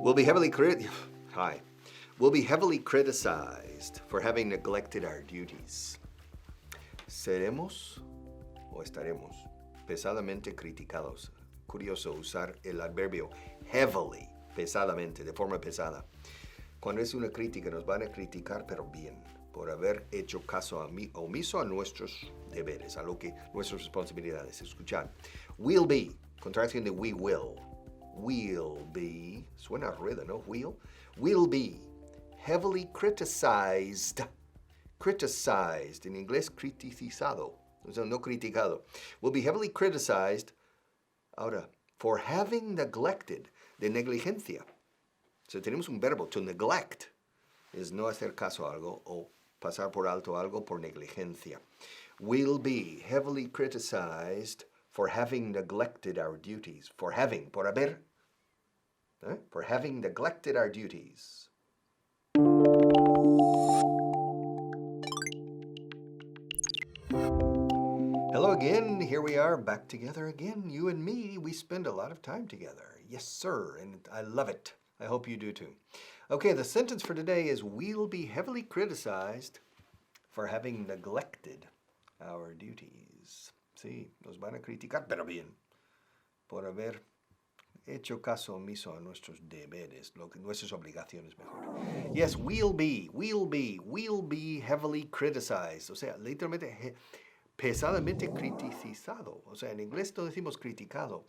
We'll be heavily Hi. We'll be heavily criticized for having neglected our duties. Seremos o estaremos pesadamente criticados. Curioso usar el adverbio heavily, pesadamente, de forma pesada. Cuando es una crítica, nos van a criticar, pero bien, por haber hecho caso omiso a nuestros deberes, a lo que nuestras responsabilidades. Escuchad. Will be, contracción de we will. Will be, suena a rueda, ¿no? Will be heavily criticized. Criticized, en inglés criticizado, o sea, no criticado. Will be heavily criticized, ahora, for having neglected, de negligencia. O sea, tenemos un verbo, to neglect, es no hacer caso a algo o pasar por alto algo por negligencia. Will be heavily criticized for having neglected our duties. For having, por haber. For having neglected our duties. Hello again. Here we are back together again. You and me, we spend a lot of time together. Yes, sir. And I love it. I hope you do too. Okay, the sentence for today is we'll be heavily criticized for having neglected our duties. Sí, nos van a criticar, pero bien, por haber hecho caso omiso a nuestros deberes, nuestras obligaciones mejor. Yes, we'll be heavily criticized. O sea, literalmente pesadamente criticizado. O sea, en inglés no decimos criticado.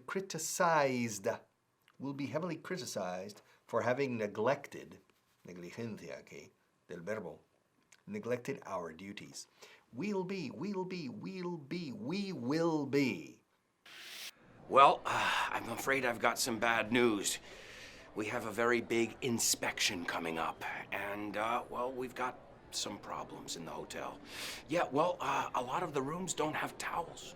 Criticized. Will be heavily criticized for having neglected, negligencia aquí, del verbo, neglected our duties. We will be. Well, I'm afraid I've got some bad news. We have a very big inspection coming up, and, we've got some problems in the hotel. Yeah, a lot of the rooms don't have towels.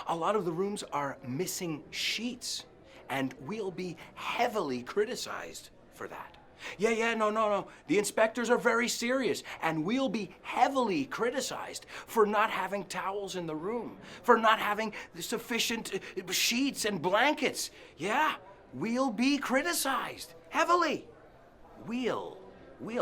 A lot of the rooms are missing sheets, and we'll be heavily criticized for that. No. The inspectors are very serious, and we'll be heavily criticized for not having towels in the room, for not having sufficient sheets and blankets. Yeah, we'll be criticized heavily. We'll,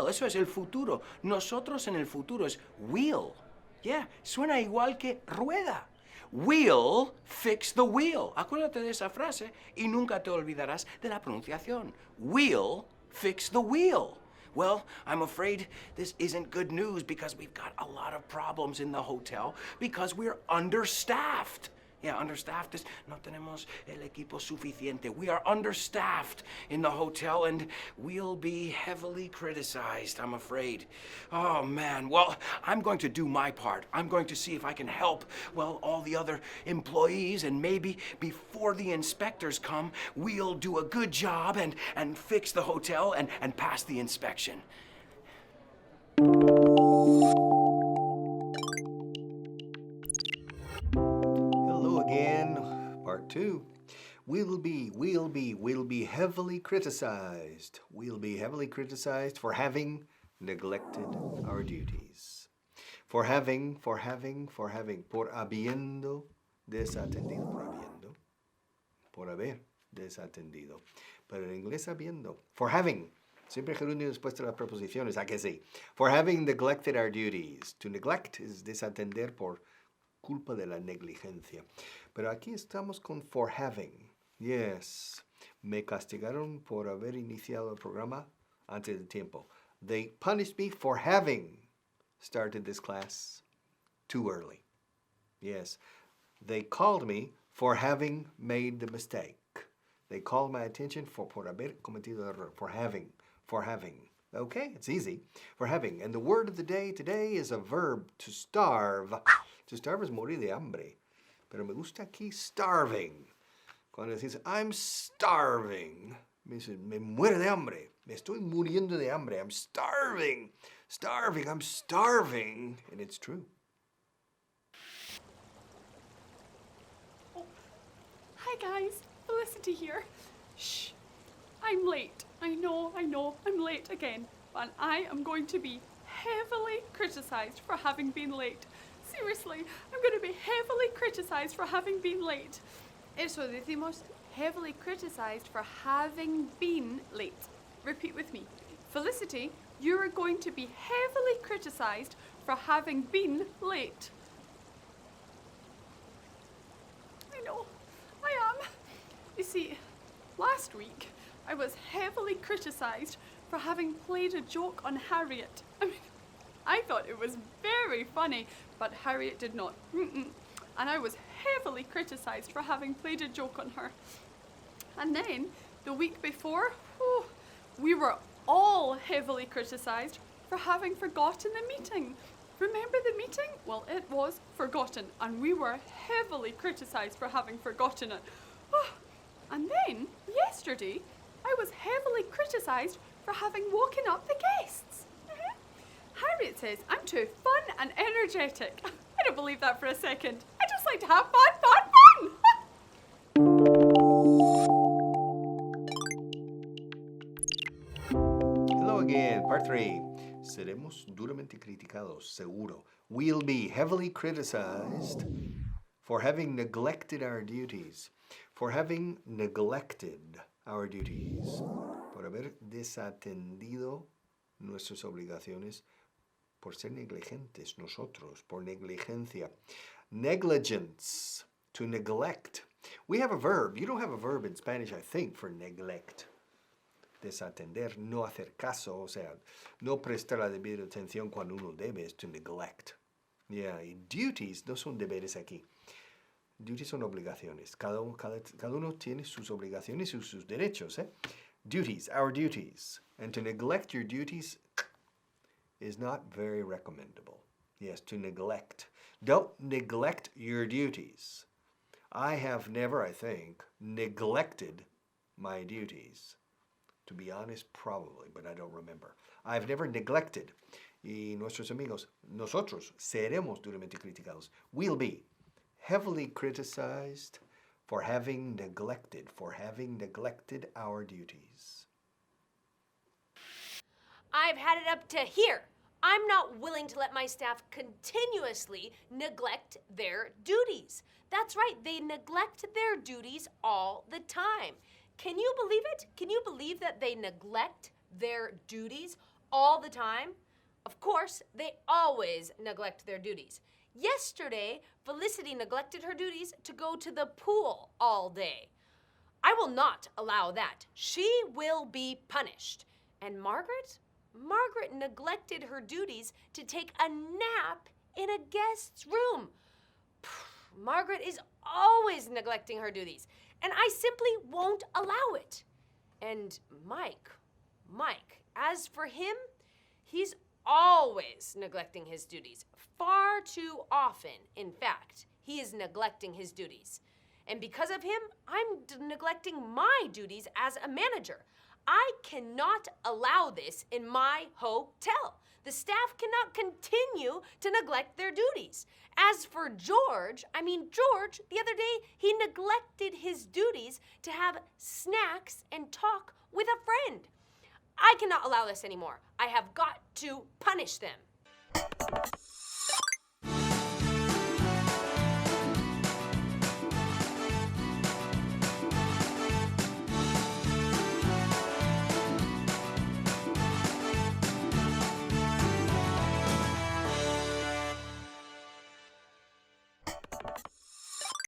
eso es el futuro. Nosotros en el futuro es will. Yeah, suena igual que rueda. We'll fix the wheel. Acuérdate de esa frase y nunca te olvidarás de la pronunciación. We'll fix the wheel. Well, I'm afraid this isn't good news because we've got a lot of problems in the hotel because we're understaffed. Yeah, understaffed is no tenemos el equipo suficiente. We are understaffed in the hotel and we'll be heavily criticized, I'm afraid. Oh, man. Well, I'm going to do my part. I'm going to see if I can help, all the other employees, and maybe before the inspectors come, we'll do a good job and fix the hotel and pass the inspection. Part 2. We'll be heavily criticized. We'll be heavily criticized for having neglected our duties. For having, por habiendo desatendido, por haber desatendido. Pero en inglés habiendo. For having, siempre gerundio después de las preposiciones, ¿a que sí? For having neglected our duties. To neglect es desatender por culpa de la negligencia. Pero aquí estamos con for having. Yes. Me castigaron por haber iniciado el programa antes del tiempo. They punished me for having started this class too early. Yes. They called me for having made the mistake. They called my attention por haber cometido el error. For having. Okay, it's easy. For having. And the word of the day today is a verb, to starve. To starve is morir de hambre. Pero me gusta aquí starving. Cuando decís, I'm starving, me muero de hambre. Me estoy muriendo de hambre. I'm starving. I'm starving. And it's true. Oh, hi guys. Felicity here. Shh. I'm late. I know. I'm late again. And I am going to be heavily criticized for having been late. Seriously, I'm going to be heavily criticized for having been late. Eso decimos heavily criticised for having been late. Repeat with me. Felicity, you are going to be heavily criticised for having been late. I know, I am. You see, last week I was heavily criticised for having played a joke on Harriet. I thought it was very funny, but Harriet did not. And I was heavily criticised for having played a joke on her. And then, the week before, we were all heavily criticised for having forgotten the meeting. Remember the meeting? Well, it was forgotten, and we were heavily criticised for having forgotten it. And then, yesterday, I was heavily criticised for having woken up the guests. Harriet says I'm too fun and energetic. I don't believe that for a second. I just like to have fun. Hello again, part 3. Seremos duramente criticados, seguro. We'll be heavily criticized for having neglected our duties. For having neglected our duties. Por haber desatendido nuestras obligaciones. Por ser negligentes nosotros, por negligencia. Negligence, to neglect. We have a verb. You don't have a verb in Spanish, I think, for neglect. Desatender, no hacer caso, o sea, no prestar la debida atención cuando uno debe, es to neglect. Yeah, y duties no son deberes aquí. Duties son obligaciones. Cada uno tiene sus obligaciones y sus derechos. Duties, our duties. And to neglect your duties is not very recommendable. Yes, to neglect. Don't neglect your duties. I have never, I think, neglected my duties. To be honest, probably, but I don't remember. I've never neglected. Y nuestros amigos, nosotros seremos duramente criticados. We'll be heavily criticized for having neglected our duties. I've had it up to here. I'm not willing to let my staff continuously neglect their duties. That's right, they neglect their duties all the time. Can you believe it? Can you believe that they neglect their duties all the time? Of course, they always neglect their duties. Yesterday, Felicity neglected her duties to go to the pool all day. I will not allow that. She will be punished. And Margaret neglected her duties to take a nap in a guest's room. Margaret is always neglecting her duties, and I simply won't allow it. And Mike, as for him, he's always neglecting his duties. Far too often, in fact, he is neglecting his duties. And because of him, I'm neglecting my duties as a manager. I cannot allow this in my hotel. The staff cannot continue to neglect their duties. As for George, the other day, he neglected his duties to have snacks and talk with a friend. I cannot allow this anymore. I have got to punish them.